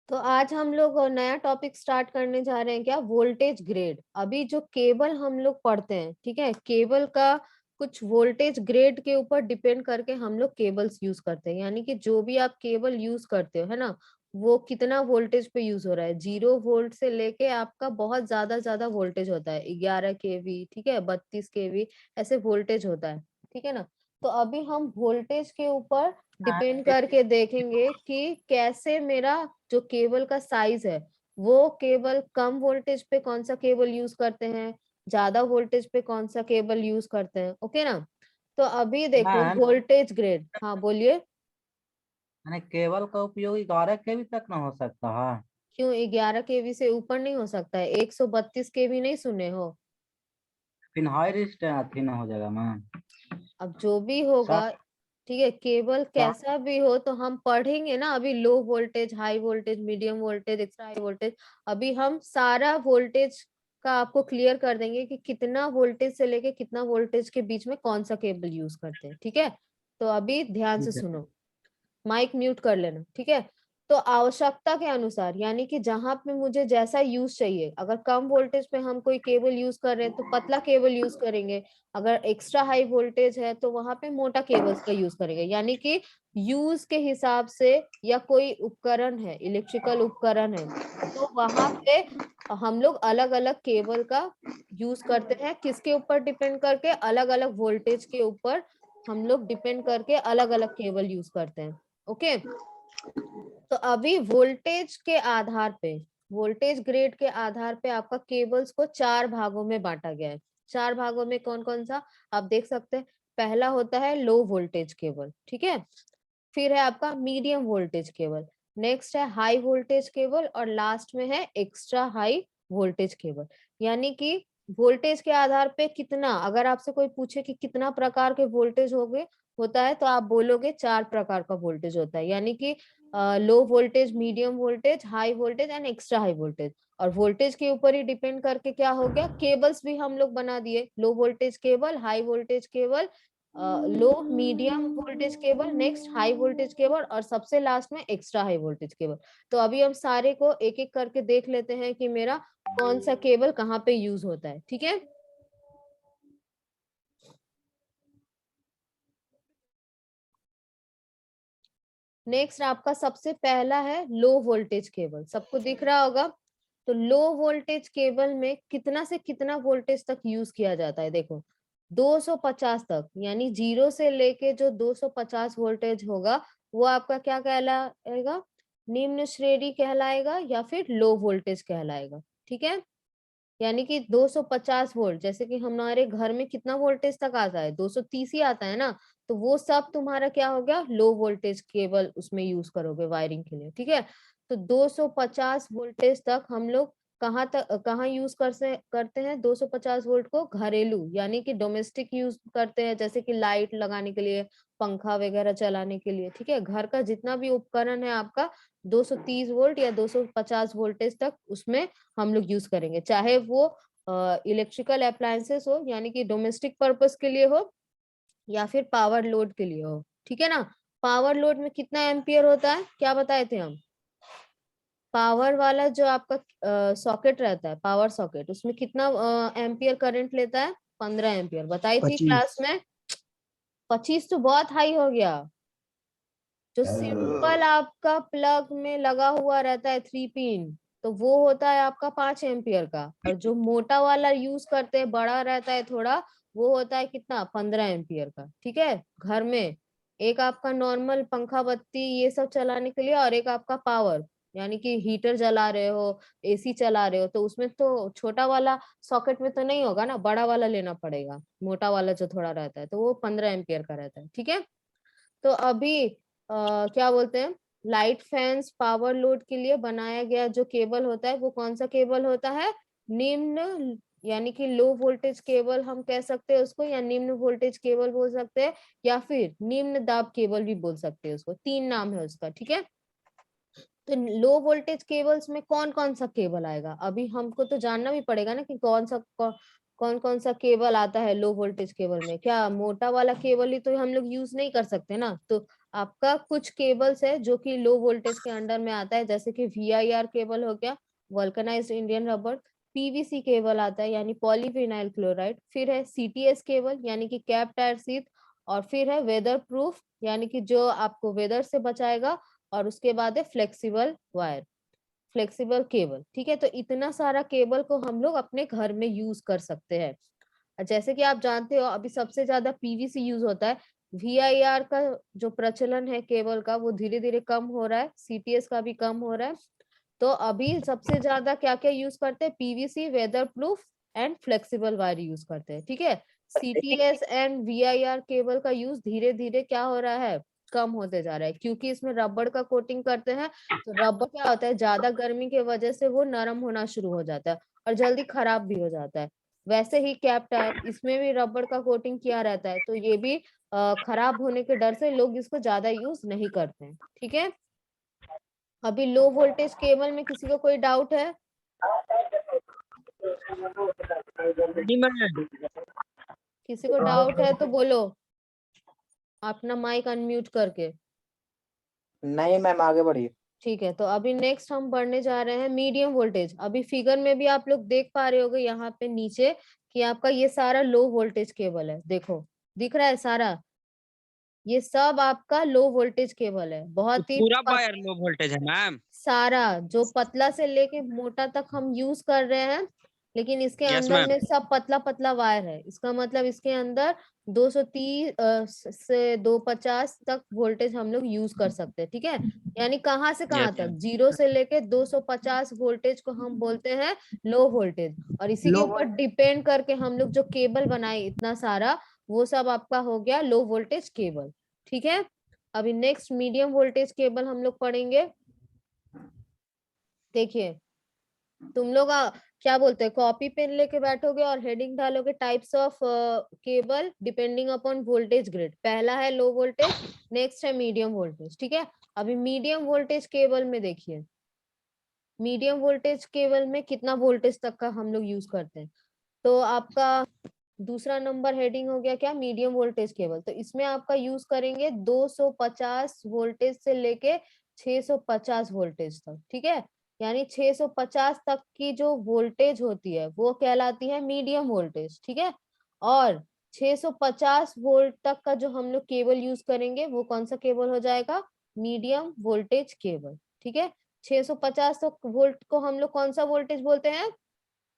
तो आज हम लोग नया टॉपिक स्टार्ट करने जा रहे हैं क्या, वोल्टेज ग्रेड। अभी जो केबल हम लोग पढ़ते हैं, ठीक है, केबल का कुछ वोल्टेज ग्रेड के ऊपर डिपेंड करके हम लोग केबल्स यूज करते हैं। यानी कि जो भी आप केबल यूज करते हो, है ना, वो कितना वोल्टेज पे यूज हो रहा है। 0 वोल्ट से लेके आपका बहुत ज्यादा वोल्टेज होता है, 11 kV, ठीक है, 32 kV, ऐसे वोल्टेज होता है, ठीक है ना। तो अभी हम वोल्टेज के ऊपर डिपेंड करके देखेंगे कि कैसे मेरा जो केबल का साइज है, वो केबल कम वोल्टेज पे कौन सा केबल यूज करते हैं, ज्यादा वोल्टेज पे कौन सा केबल यूज करते हैं। ओके ना। तो अभी देखो मैम, वोल्टेज ग्रेड, हाँ बोलिए। मैंने केबल का उपयोग 11 केवी तक न हो सकता है। क्यों 11 kV से ऊपर नहीं हो सकता है? 132 kV नहीं सुने हो? फिर हाई रिस्ट अथी न हो जाएगा मैम। अब जो भी होगा, शॉर्ट ठीक है, केबल शॉर्ट कैसा भी हो तो हम पढ़ेंगे ना। अभी low voltage, high voltage, medium voltage, extra high voltage, अभी हम सारा वोल्टेज का आपको क्लियर कर देंगे कि कितना वोल्टेज से लेके कितना वोल्टेज के बीच में कौन सा केबल यूज करते हैं, ठीक है। तो अभी ध्यान से ठीक है। सुनो, माइक म्यूट कर लेना, ठीक है। तो आवश्यकता के अनुसार, यानी कि जहां पे मुझे जैसा यूज चाहिए, अगर कम वोल्टेज पे हम कोई केबल यूज कर रहे हैं तो पतला केबल यूज करेंगे। अगर एक्स्ट्रा हाई वोल्टेज है तो वहां पे मोटा केबल्स का यूज करेंगे। यानी कि यूज के हिसाब से, या कोई उपकरण है, इलेक्ट्रिकल उपकरण है, तो वहां पे हम लोग अलग अलग केबल का यूज करते हैं। किसके ऊपर डिपेंड करके? अलग अलग वोल्टेज के ऊपर हम लोग डिपेंड करके अलग अलग केबल यूज करते हैं। ओके। तो अभी वोल्टेज के आधार पे, वोल्टेज ग्रेड के आधार पे आपका केबल्स को 4 भागों में बांटा गया है। 4 भागों में कौन कौन सा आप देख सकते हैं। पहला होता है लो वोल्टेज केबल, ठीक है। फिर है आपका मीडियम वोल्टेज केबल, नेक्स्ट है हाई वोल्टेज केबल, और लास्ट में है एक्स्ट्रा हाई वोल्टेज केबल। यानी कि वोल्टेज के आधार पे कितना, अगर आपसे कोई पूछे कि कितना प्रकार के वोल्टेज होता है, तो आप बोलोगे 4 प्रकार का वोल्टेज होता है। यानी कि low voltage, medium voltage, high voltage and extra high voltage. और वोल्टेज के ऊपर ही डिपेंड करके क्या हो गया, केबल्स भी हम लोग बना दिए। Low voltage cable, high voltage cable, low medium voltage cable, next high voltage cable, और सबसे लास्ट में एक्स्ट्रा हाई वोल्टेज केबल। तो अभी हम सारे को एक एक करके देख लेते हैं कि मेरा कौन सा केबल कहाँ पे यूज होता है, ठीक है। नेक्स्ट आपका सबसे पहला है लो वोल्टेज केबल, सबको दिख रहा होगा। तो लो वोल्टेज केबल में कितना से कितना वोल्टेज तक यूज किया जाता है, देखो 250 तक, यानी 0 से लेके जो 250 वोल्टेज होगा, वो आपका क्या कहलाएगा, निम्न श्रेणी कहलाएगा या फिर लो वोल्टेज कहलाएगा, ठीक है। यानी कि 250 वोल्ट, जैसे कि हमारे घर में कितना वोल्टेज तक आता है, 230 ही आता है ना, तो वो सब तुम्हारा क्या हो गया, लो वोल्टेज केबल उसमें यूज करोगे वायरिंग के लिए, ठीक है। तो 250 वोल्टेज तक हम लोग कहाँ यूज करते हैं 250 वोल्ट को, घरेलू यानी कि डोमेस्टिक यूज करते हैं, जैसे कि लाइट लगाने के लिए, पंखा वगैरह चलाने के लिए, ठीक है। घर का जितना भी उपकरण है आपका, 230 वोल्ट या 250 वोल्टेज तक उसमें हम लोग यूज करेंगे, चाहे वो इलेक्ट्रिकल अप्लायंसेस हो, यानी कि डोमेस्टिक पर्पस के लिए हो, या फिर पावर लोड के लिए हो, ठीक है ना। पावर लोड में कितना एम्पियर होता है, क्या बताए थे हम? पावर वाला जो आपका सॉकेट रहता है, पावर सॉकेट, उसमें कितना एम्पियर करंट लेता है? 15 एम्पियर, बताई थी 25। क्लास में। 25 तो बहुत हाई हो गया। जो सिंपल आपका प्लग में लगा हुआ रहता है 3 पिन, तो वो होता है आपका 5 एम्पियर का, और जो मोटा वाला यूज करते हैं, बड़ा रहता है थोड़ा, वो होता है कितना, 15 एम्पियर का, ठीक है। घर में एक आपका नॉर्मल पंखा बत्ती ये सब चलाने के लिए, और एक आपका पावर, यानी कि हीटर जला रहे हो, एसी चला रहे हो, तो उसमें तो छोटा वाला सॉकेट में तो नहीं होगा ना, बड़ा वाला लेना पड़ेगा, मोटा वाला जो थोड़ा रहता है, तो वो 15 एम्पियर का रहता है, ठीक है। तो अभी क्या बोलते हैं, लाइट फैंस पावर लोड के लिए बनाया गया जो केबल होता है, वो कौन सा केबल होता है, निम्न, यानी कि लो वोल्टेज केबल हम कह सकते हैं उसको, या निम्न वोल्टेज केबल बोल सकते हैं, या फिर निम्न दाब केबल भी बोल सकते हैं उसको, 3 नाम है उसका, ठीक है। तो लो वोल्टेज केबल्स में कौन कौन सा केबल आएगा, अभी हमको तो जानना भी पड़ेगा ना कि कौन कौन सा केबल आता है लो वोल्टेज केबल में? क्या मोटा वाला केबल ही तो हम लोग यूज नहीं कर सकते ना, तो आपका कुछ केबल्स है जो कि लो वोल्टेज के अंडर में आता है, जैसे कि VIR केबल हो गया, vulcanised Indian rubber, PVC cable आता है यानी पॉलीविनाइल क्लोराइड, फिर है CTS केबल यानी कि कैप टायर शीथ, और फिर है वेदर प्रूफ यानी कि जो आपको वेदर से बचाएगा, और उसके बाद है फ्लेक्सिबल वायर, फ्लेक्सिबल केबल। ठीक है, तो इतना सारा केबल को हम लोग अपने घर में यूज कर सकते हैं। जैसे कि आप जानते हो अभी सबसे ज्यादा PVC यूज होता है, VIR का जो प्रचलन है केबल का वो धीरे धीरे कम हो रहा है, CTS का भी कम हो रहा है। तो अभी सबसे ज्यादा क्या क्या यूज करते हैं? PVC, weather proof and flexible wire use करते हैं। ठीक है, CTS एंड VIR केबल का यूज धीरे धीरे क्या हो रहा है? कम होते जा रहा है, क्योंकि इसमें रबड़ का कोटिंग करते हैं, तो रबड़ क्या होता है, ज्यादा गर्मी की वजह से वो नरम होना शुरू हो जाता है और जल्दी खराब भी हो जाता है। वैसे ही कैप टायर, इसमें भी रबड़ का कोटिंग किया रहता है, तो ये भी खराब होने के डर से लोग इसको ज्यादा यूज नहीं करते हैं। ठीक है, अभी लो वोल्टेज केबल में किसी को कोई डाउट है? जी मैम। किसी को डाउट है तो बोलो, अपना माइक अनम्यूट करके। नहीं मैम, आगे बढ़िए। ठीक है, तो अभी नेक्स्ट हम बढ़ने जा रहे हैं मीडियम वोल्टेज। अभी फिगर में भी आप लोग देख पा रहे होगे यहाँ पे नीचे कि आपका ये सारा लो वोल्टेज केबल है, देखो दिख रहा है सारा, ये सब आपका लो वोल्टेज केबल है, तो बहुत ही पूरा वायर लो वोल्टेज है मैम। सारा जो पतला से लेके मोटा तक हम यूज कर रहे हैं, लेकिन इसके यस अंदर मैम। में सब पतला पतला वायर है। इसका मतलब इसके अंदर 230 से 250 तक वोल्टेज हम लोग यूज कर सकते हैं। ठीक है, यानी कहाँ से कहाँ यस तक? 0 से लेके 250 वोल्टेज को हम बोलते हैं लो वोल्टेज, और इसी के ऊपर डिपेंड करके हम लोग जो केबल बनाए इतना सारा, वो सब आपका हो गया लो वोल्टेज केबल। ठीक है, अभी नेक्स्ट मीडियम वोल्टेज केबल हम लोग पढ़ेंगे। देखिए, तुम लोग क्या बोलते हैं, कॉपी पेन लेके बैठोगे और हेडिंग डालोगे types of cable depending upon voltage grid. पहला है लो वोल्टेज, नेक्स्ट है मीडियम वोल्टेज। ठीक है, अभी मीडियम वोल्टेज केबल में देखिए, मीडियम वोल्टेज केबल में कितना वोल्टेज तक का हम लोग यूज करते हैं? तो आपका दूसरा नंबर हेडिंग हो गया क्या? Medium voltage cable. तो इसमें आपका यूज करेंगे 250 वोल्टेज से लेके 650 वोल्टेज तक। ठीक है, यानी 650 तक की जो वोल्टेज होती है वो कहलाती है मीडियम वोल्टेज। ठीक है, और 650 वोल्ट तक का जो हम लोग केबल यूज करेंगे वो कौन सा केबल हो जाएगा? Medium voltage cable. ठीक है, 650 तक वोल्ट को हम लोग कौन सा वोल्टेज बोलते हैं?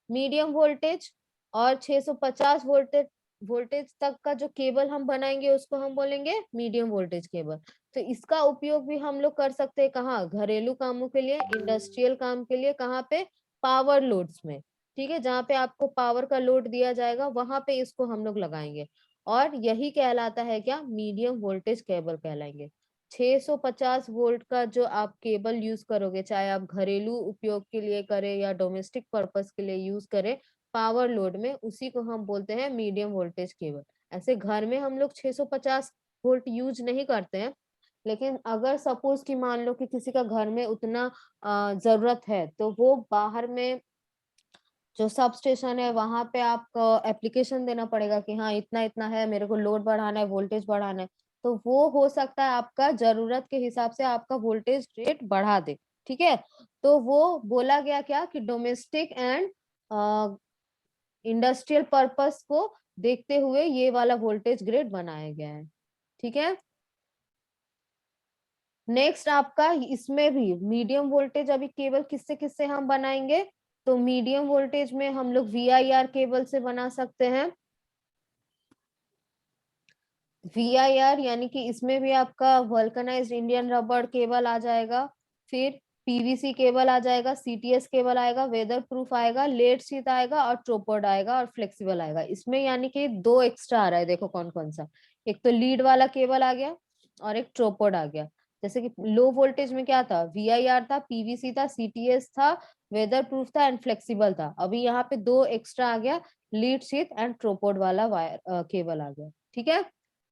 Medium voltage. और 650 वोल्टेज वोल्टेज तक का जो केबल हम बनाएंगे उसको हम बोलेंगे मीडियम वोल्टेज केबल। तो इसका उपयोग भी हम लोग कर सकते हैं कहाँ? घरेलू कामों के लिए, इंडस्ट्रियल काम के लिए, कहाँ पे? पावर लोड्स में। ठीक है, जहाँ पे आपको पावर का लोड दिया जाएगा वहां पे इसको हम लोग लगाएंगे, और यही कहलाता है क्या? मीडियम वोल्टेज केबल कहलाएंगे। 650 वोल्ट का जो आप केबल यूज करोगे, चाहे आप घरेलू उपयोग के लिए करें या डोमेस्टिक पर्पस के लिए यूज करें पावर लोड में, उसी को हम बोलते हैं मीडियम वोल्टेज केबल। ऐसे घर में हम लोग 650 वोल्ट यूज नहीं करते हैं, लेकिन अगर सपोज कि मान लो कि किसी का घर में उतना जरूरत है, तो वो बाहर में जो सब स्टेशन है वहां पे आपको एप्लीकेशन देना पड़ेगा कि हाँ इतना इतना है, मेरे को लोड बढ़ाना है, वोल्टेज बढ़ाना है, तो वो हो सकता है आपका जरूरत के हिसाब से आपका वोल्टेज रेट बढ़ा दे। ठीक है, तो वो बोला गया क्या कि डोमेस्टिक एंड इंडस्ट्रियल पर्पस को देखते हुए ये वाला वोल्टेज ग्रेड बनाया गया है। ठीक है, नेक्स्ट आपका इसमें भी मीडियम वोल्टेज अभी केबल किससे किससे हम बनाएंगे? तो मीडियम वोल्टेज में हम लोग VIR केबल से बना सकते हैं। VIR यानी कि इसमें भी आपका वल्कनाइज्ड इंडियन रबर केबल आ जाएगा, फिर PVC केबल आ जाएगा, CTS केबल आएगा, वेदर प्रूफ आएगा, लेड शीट आएगा, और ट्रोपोड आएगा, और फ्लेक्सिबल आएगा। इसमें यानी कि 2 एक्स्ट्रा आ रहा है, देखो कौन कौन सा। एक तो लीड वाला केबल आ गया और एक ट्रोपोड आ गया। जैसे कि लो वोल्टेज में क्या था? VIR था, PVC था, CTS था, वेदर प्रूफ था एंड फ्लेक्सिबल था। अभी यहाँ पे 2 एक्स्ट्रा आ गया, लीड शीट एंड ट्रोपोड वाला वायर केबल आ गया। ठीक है,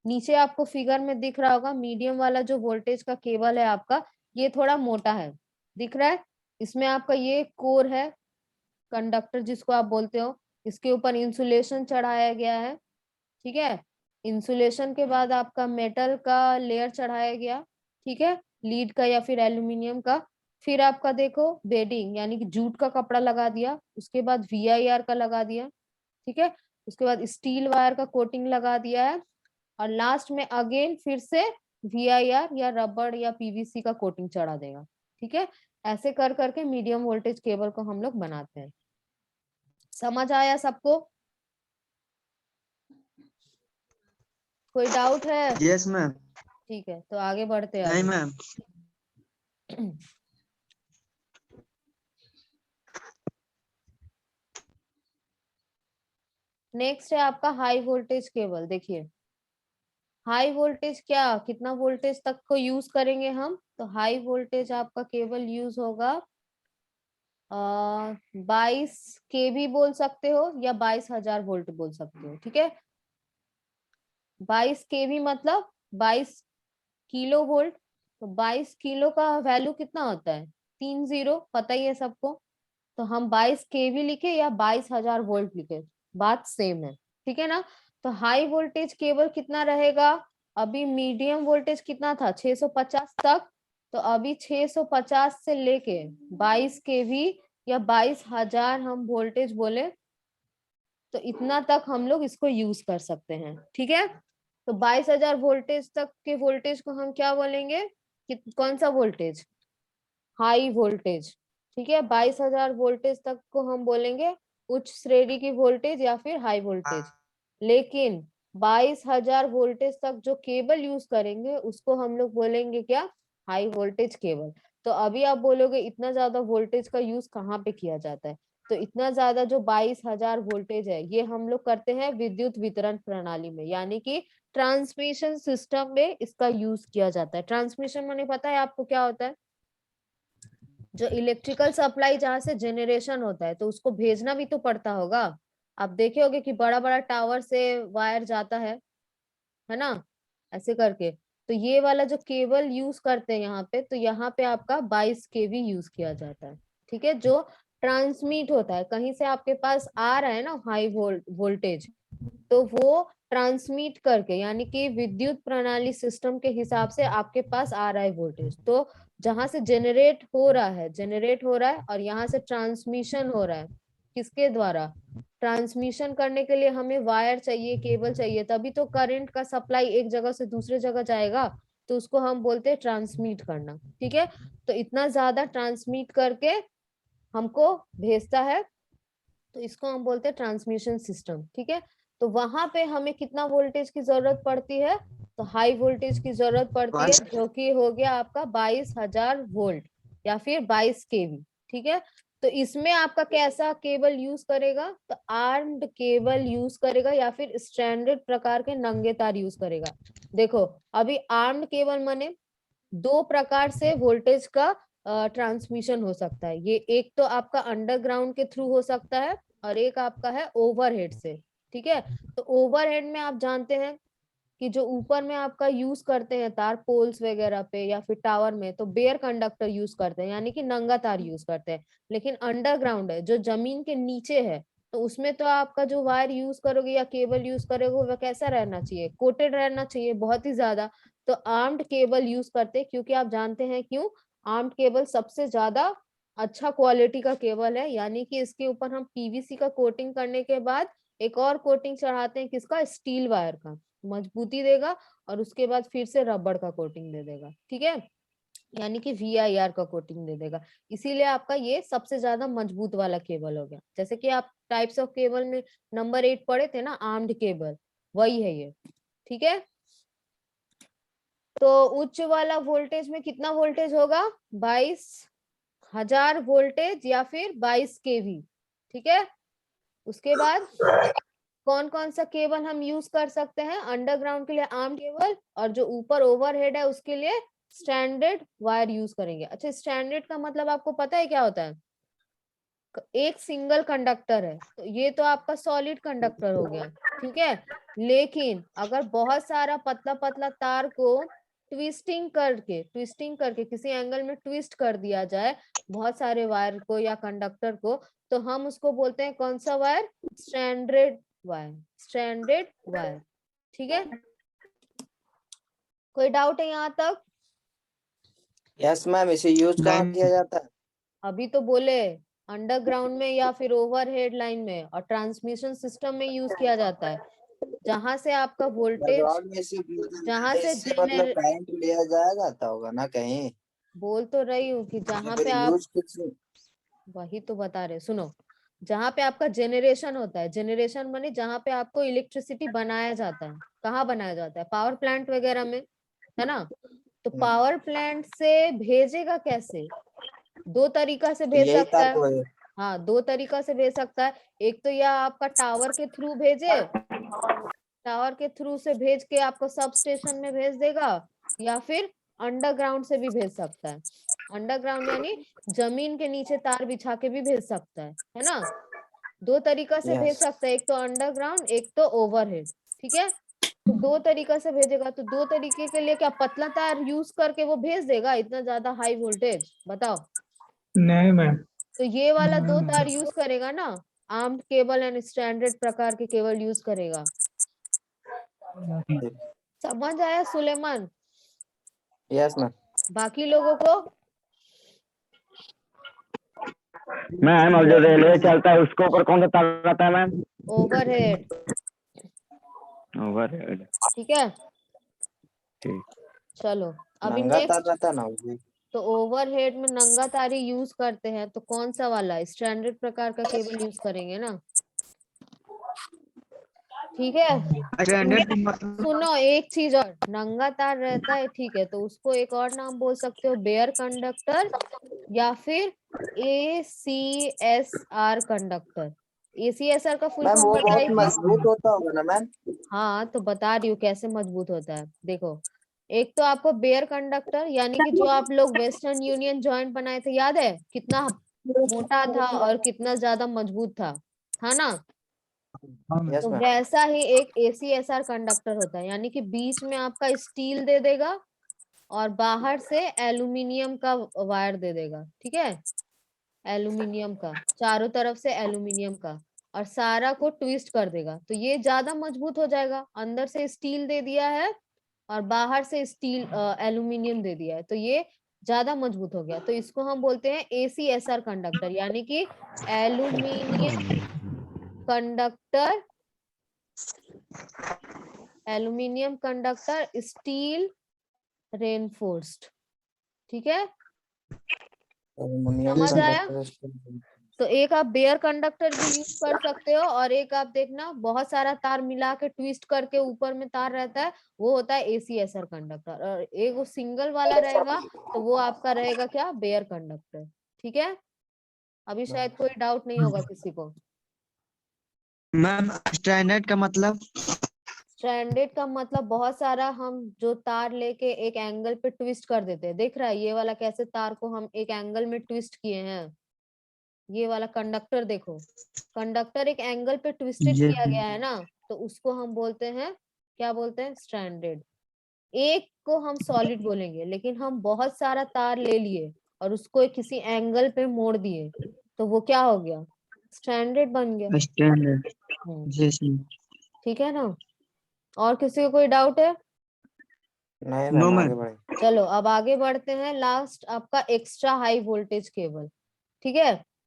नीचे आपको फिगर में दिख रहा होगा मीडियम वाला जो वोल्टेज का केबल है आपका, ये थोड़ा मोटा है, दिख रहा है? इसमें आपका ये कोर है, कंडक्टर जिसको आप बोलते हो, इसके ऊपर इंसुलेशन चढ़ाया गया है, ठीक है। इंसुलेशन के बाद आपका मेटल का लेयर चढ़ाया गया, ठीक है, लीड का या फिर एल्यूमिनियम का। फिर आपका देखो बेडिंग यानी कि जूट का कपड़ा लगा दिया, उसके बाद VIR का लगा दिया, ठीक है, उसके बाद स्टील वायर का कोटिंग लगा दिया है, और लास्ट में अगेन फिर से VIR या रबड़ या PVC का कोटिंग चढ़ा देगा, ठीक है। ऐसे कर करके मीडियम वोल्टेज केबल को हम लोग बनाते हैं। समझ आया सबको? कोई डाउट है? Yes ma'am. ठीक है, तो आगे बढ़ते हैं नहीं आगे। मैम। नेक्स्ट है आपका हाई वोल्टेज केबल। देखिए हाई वोल्टेज क्या, कितना वोल्टेज तक को यूज करेंगे हम? तो हाई वोल्टेज आपका केबल यूज होगा 22 kV बोल सकते हो या 22,000 वोल्ट बोल सकते हो, ठीक है। 22 kV मतलब 22 किलो वोल्ट। तो 22 किलो का वैल्यू कितना होता है? 3 0, पता ही है सबको। तो हम 22 kV लिखे या 22,000 वोल्ट लिखे, बात सेम है, ठीक है ना। तो हाई वोल्टेज केबल कितना रहेगा? अभी मीडियम वोल्टेज कितना था? 650 तक। तो अभी 650 से लेके 22 kV या 22,000 हम वोल्टेज बोले तो इतना तक हम लोग इसको यूज कर सकते हैं, ठीक है। तो 22,000 वोल्टेज तक के वोल्टेज को हम क्या बोलेंगे? कौन सा वोल्टेज? हाई वोल्टेज, ठीक है। 22,000 वोल्टेज तक को हम बोलेंगे उच्च श्रेणी की वोल्टेज या फिर हाई वोल्टेज। लेकिन 22,000 वोल्टेज तक जो केबल यूज करेंगे उसको हम लोग बोलेंगे क्या? High voltage cable. तो अभी आप बोलोगे इतना ज्यादा वोल्टेज का यूज कहाँ पे किया जाता है? तो इतना ज्यादा जो 22,000 वोल्टेज है ये हम लोग करते हैं विद्युत वितरण प्रणाली में, यानी कि ट्रांसमिशन सिस्टम में इसका यूज किया जाता है। ट्रांसमिशन माने पता है आपको क्या होता है? जो इलेक्ट्रिकल सप्लाई जहां से जनरेशन होता है तो उसको भेजना भी तो पड़ता होगा। आप देखे होगे कि बड़ा बड़ा टावर से वायर जाता है ना, ऐसे करके। तो ये वाला जो केबल यूज करते हैं यहाँ पे, तो यहाँ पे आपका 22 kV यूज किया जाता है, ठीक है। जो ट्रांसमिट होता है कहीं से आपके पास आ रहा है ना हाई वोल्टेज, तो वो ट्रांसमिट करके यानी कि विद्युत प्रणाली सिस्टम के हिसाब से आपके पास आ रहा है वोल्टेज। तो जहां से जनरेट हो रहा है और यहाँ से ट्रांसमिशन हो रहा है, किसके द्वारा? ट्रांसमिशन करने के लिए हमें वायर चाहिए, केबल चाहिए, तभी तो करंट का सप्लाई एक जगह से दूसरे जगह जाएगा। तो उसको हम बोलते हैं ट्रांसमिट करना, ठीक है। तो इतना ज्यादा ट्रांसमिट करके हमको भेजता है, तो इसको हम बोलते हैं ट्रांसमिशन सिस्टम, ठीक है। तो वहां पे हमें कितना वोल्टेज की जरूरत पड़ती है? तो हाई वोल्टेज की जरूरत पड़ती है, जो कि हो गया आपका 22,000 वोल्ट या फिर 22 kV, ठीक है। तो इसमें आपका कैसा केबल यूज करेगा? तो आर्म्ड केबल यूज करेगा या फिर स्टैंडर्ड प्रकार के नंगे तार यूज करेगा। देखो अभी आर्म्ड केबल माने दो प्रकार से वोल्टेज का ट्रांसमिशन हो सकता है। ये एक तो आपका अंडरग्राउंड के थ्रू हो सकता है और एक आपका है ओवरहेड से, ठीक है। तो ओवरहेड में आप जानते हैं कि जो ऊपर में आपका यूज करते हैं तार पोल्स वगैरह पे या फिर टावर में, तो बेयर कंडक्टर यूज करते हैं यानी कि नंगा तार यूज करते हैं। लेकिन अंडरग्राउंड है जो जमीन के नीचे है, तो उसमें तो आपका जो वायर यूज करोगे या केबल यूज करोगे वह कैसा रहना चाहिए? कोटेड रहना चाहिए, बहुत ही ज्यादा। तो आर्म्ड केबल यूज करते हैं, क्योंकि आप जानते हैं क्यों? आर्म्ड केबल सबसे ज्यादा अच्छा क्वालिटी का केबल है, यानी कि इसके ऊपर हम PVC का कोटिंग करने के बाद एक और कोटिंग चढ़ाते हैं, किसका? स्टील वायर का, मजबूती देगा, और उसके बाद फिर से रबड़ का कोटिंग दे देगा, ठीक है, यानी कि VIR का कोटिंग दे देगा। इसीलिए आपका ये सबसे ज्यादा मजबूत वाला केबल हो गया। जैसे कि आप टाइप्स ऑफ केबल में नंबर 8 पढ़े थे ना, आर्म्ड केबल, वही है ये, ठीक है। तो उच्च वाला वोल्टेज में कितना वोल्टेज होगा? 22,000 वोल्टेज या फिर 22 kV, ठीक है। उसके बाद कौन कौन सा केबल हम यूज कर सकते हैं? अंडरग्राउंड के लिए आर्म केबल, और जो ऊपर ओवरहेड है उसके लिए स्टैंडर्ड वायर यूज करेंगे। अच्छा, स्टैंडर्ड का मतलब आपको पता है क्या होता है? एक सिंगल कंडक्टर है, तो ये तो आपका सॉलिड कंडक्टर हो गया, ठीक है। लेकिन अगर बहुत सारा पतला पतला तार को ट्विस्टिंग करके किसी एंगल में ट्विस्ट कर दिया जाए बहुत सारे वायर को या कंडक्टर को, तो हम उसको बोलते हैं कौन सा wire? Stranded wire, stranded wire. ठीक है, कोई डाउट है यहाँ तक? यस मैम, इसे यूज कहाँ नहीं। किया जाता है? अभी तो बोले अंडरग्राउंड में या फिर ओवरहेड लाइन में और ट्रांसमिशन सिस्टम में यूज किया जाता है, जहां से आपका वोल्टेज, अंडरग्राउंड में से जहां से इससे मतलब करंट लिया जाया जाता होगा ना कहीं? बोल तो रही हूँ कि या जहां फिर पे आप, यूज कुछ? वही तो बता रहे, सुनो, जहां पे आपका जेनरेशन होता है, जेनरेशन माने जहां पे आपको इलेक्ट्रिसिटी बनाया जाता है, कहाँ बनाया जाता है? पावर प्लांट वगैरह में, है ना? तो पावर प्लांट से भेजेगा कैसे? दो तरीका से भेज यही सकता तार है। को है। हाँ, दो तरीका से भेज सकता है। एक तो या आपका टावर के थ्रू भेजे, टावर के थ्रू से भेज के आपको सब स्टेशन में भेज देगा, या फिर अंडरग्राउंड से भी भेज सकता है। अंडरग्राउंड यानी जमीन के नीचे तार बिछा के भी भेज सकता है ना? दो तरीका से भेज यस। सकता है, एक तो अंडरग्राउंड, एक तो ओवरहेड। ठीक है, तो दो तरीका से भेजेगा, तो दो तरीके के लिए क्या पतला तार यूज करके वो भेज देगा इतना ज्यादा हाई वोल्टेज? बताओ। नहीं मैम। तो ये वाला दो तार यूज करेगा ना, आर्म्ड केबल एंड स्टैंडर्ड प्रकार के केबल यूज करेगा। समझ आया सुलेमान? Yes ma'am. बाकी लोगों को? मैम और जो रेलवे चलता है उसके ऊपर कौन सा तार रहता है मैम? ओवरहेड। ओवरहेड। ठीक है, ठीक। चलो अभी नंगा तार नेक्स्ट। रहता ना वो भी। तो ओवरहेड में नंगा तारी यूज करते हैं, तो कौन सा वाला? स्टैंडर्ड प्रकार का केबल यूज करेंगे ना। ठीक है, स्टैंडर्ड मतलब सुनो एक चीज और, नंगा तार रहता है ठीक है, तो उसको एक और नाम बोल सकते हो, बेयर कंडक्टर या फिर ACSR कंडक्टर। ACSR का फुल मैम फॉर्म वो पता बहुत है क्या? मजबूत होता होगा ना मैम? हाँ, तो बता रही हूँ कैसे मजबूत होता है। देखो, एक तो आपको बेयर कंडक्टर, यानी कि जो आप लोग वेस्टर्न यूनियन जॉइंट बनाए थे, याद है कितना मोटा था और कितना ज्यादा मजबूत था ना? यस तो मैम। वैसा ही एक ACSR कंडक्टर होता है, यानी कि बीच में आपका स्टील दे देगा और बाहर से एल्यूमिनियम का वायर दे देगा। ठीक है, एल्यूमिनियम का, चारों तरफ से एल्यूमिनियम का, और सारा को ट्विस्ट कर देगा, तो ये ज्यादा मजबूत हो जाएगा। अंदर से स्टील दे दिया है और बाहर से स्टील एल्यूमिनियम दे दिया है, तो ये ज्यादा मजबूत हो गया। तो इसको हम बोलते हैं ACSR कंडक्टर, यानी कि aluminium conductor, aluminium conductor steel reinforced. ठीक है, एल्युमिनियम समझ आया? कंडक्टर। तो एक आप बेयर कंडक्टर भी यूज कर सकते हो, और एक आप देखना बहुत सारा तार मिला के ट्विस्ट करके ऊपर में तार रहता है, वो होता है ACSR कंडक्टर। और एक वो सिंगल वाला रहेगा, तो वो आपका रहेगा क्या? Bare conductor. ठीक है, अभी शायद कोई डाउट नहीं होगा किसी को। मैम स्टैंडर्ड का मतलब? स्ट्रैंडेड का मतलब बहुत सारा हम जो तार लेके एक एंगल पे ट्विस्ट कर देते हैं। देख रहा है ये वाला कैसे तार को हम एक एंगल में ट्विस्ट किए हैं? ये वाला कंडक्टर देखो, कंडक्टर एक एंगल पे ट्विस्टेड ये किया गया है ना, तो उसको हम बोलते हैं, क्या बोलते हैं? स्ट्रैंडेड। एक को हम सॉलिड बोलेंगे, लेकिन हम बहुत सारा तार ले लिए और उसको किसी एंगल पे मोड़ दिए, तो वो क्या हो गया? स्ट्रैंडेड बन गया। स्टैंडर्ड। जी सर। ठीक है ना? और किसी को कोई डाउट है? नहीं नो मैम, मैम। आगे बढ़े। चलो अब आगे बढ़ते हैं। लास्ट आपका एक्स्ट्रा हाई वोल्टेज केबल। ठीक है,